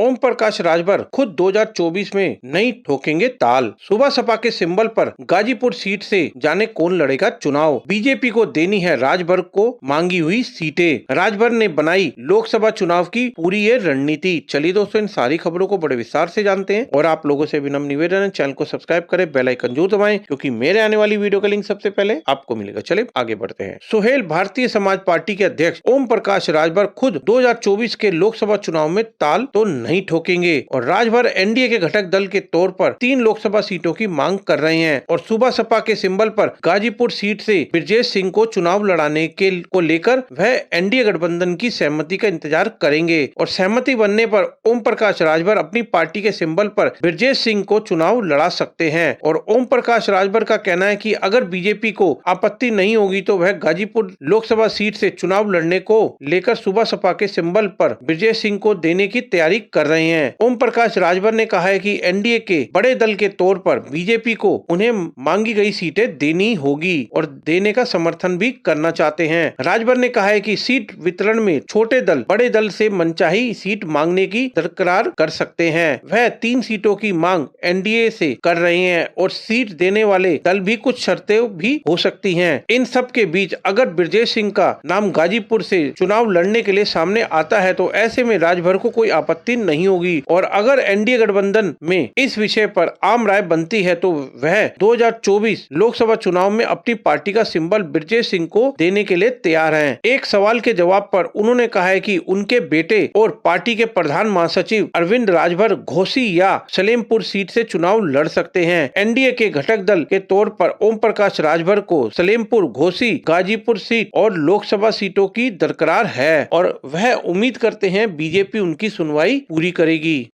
ओम प्रकाश राजभर खुद 2024 में नहीं ठोकेंगे ताल। सुबह सपा के सिंबल पर गाजीपुर सीट से जाने कौन लड़ेगा चुनाव। बीजेपी को देनी है राजभर को मांगी हुई सीटें। राजभर ने बनाई लोकसभा चुनाव की पूरी ये रणनीति। चलिए दोस्तों, इन सारी खबरों को बड़े विस्तार से जानते हैं और आप लोगों से विनम्र निवेदन है, चैनल को सब्सक्राइब करें, बेल आइकन जरूर दबाएं, क्योंकि मेरे आने वाली वीडियो का लिंक सबसे पहले आपको मिलेगा। चलिए आगे बढ़ते हैं। सुहेल भारतीय समाज पार्टी के अध्यक्ष ओम प्रकाश राजभर खुद 2024 के लोकसभा चुनाव में ताल तो नहीं ठोकेंगे और राजभर एनडीए के घटक दल के तौर पर 3 लोकसभा सीटों की मांग कर रहे हैं और सुबह सपा के सिंबल पर गाजीपुर सीट से ब्रजेश सिंह को चुनाव लड़ाने को लेकर वह एनडीए गठबंधन की सहमति का इंतजार करेंगे और सहमति बनने पर ओम प्रकाश राजभर अपनी पार्टी के सिंबल पर ब्रजेश सिंह को चुनाव लड़ा सकते हैं। और ओम प्रकाश राजभर का कहना है कि अगर बीजेपी को आपत्ति नहीं होगी तो वह गाजीपुर लोकसभा सीट से चुनाव लड़ने को लेकर सुबह सपा के सिंबल पर ब्रजेश सिंह को देने की तैयारी कर रहे हैं। ओम प्रकाश राजभर ने कहा है कि एनडीए के बड़े दल के तौर पर बीजेपी को उन्हें मांगी गई सीटें देनी होगी और देने का समर्थन भी करना चाहते हैं। राजभर ने कहा है कि सीट वितरण में छोटे दल बड़े दल से मनचाही सीट मांगने की दरकार कर सकते हैं। वह 3 सीटों की मांग एनडीए से कर रहे हैं और सीट देने वाले दल भी कुछ शर्तें भी हो सकती हैं। इन सब के बीच अगर ब्रजेश सिंह का नाम गाजीपुर से चुनाव लड़ने के लिए सामने आता है तो ऐसे में राजभर को कोई आपत्ति नहीं होगी और अगर एनडीए गठबंधन में इस विषय पर आम राय बनती है तो वह 2024 लोकसभा चुनाव में अपनी पार्टी का सिंबल ब्रजेश सिंह को देने के लिए तैयार हैं। एक सवाल के जवाब पर उन्होंने कहा है कि उनके बेटे और पार्टी के प्रधान महासचिव अरविंद राजभर घोसी या सलेमपुर सीट से चुनाव लड़ सकते हैं। एनडीए के घटक दल के तौर पर ओम प्रकाश राजभर को सलेमपुर, घोसी, गाजीपुर सीट और लोकसभा सीटों की दरकार है और वह उम्मीद करते हैं बीजेपी उनकी सुनवाई पूरी करेगी।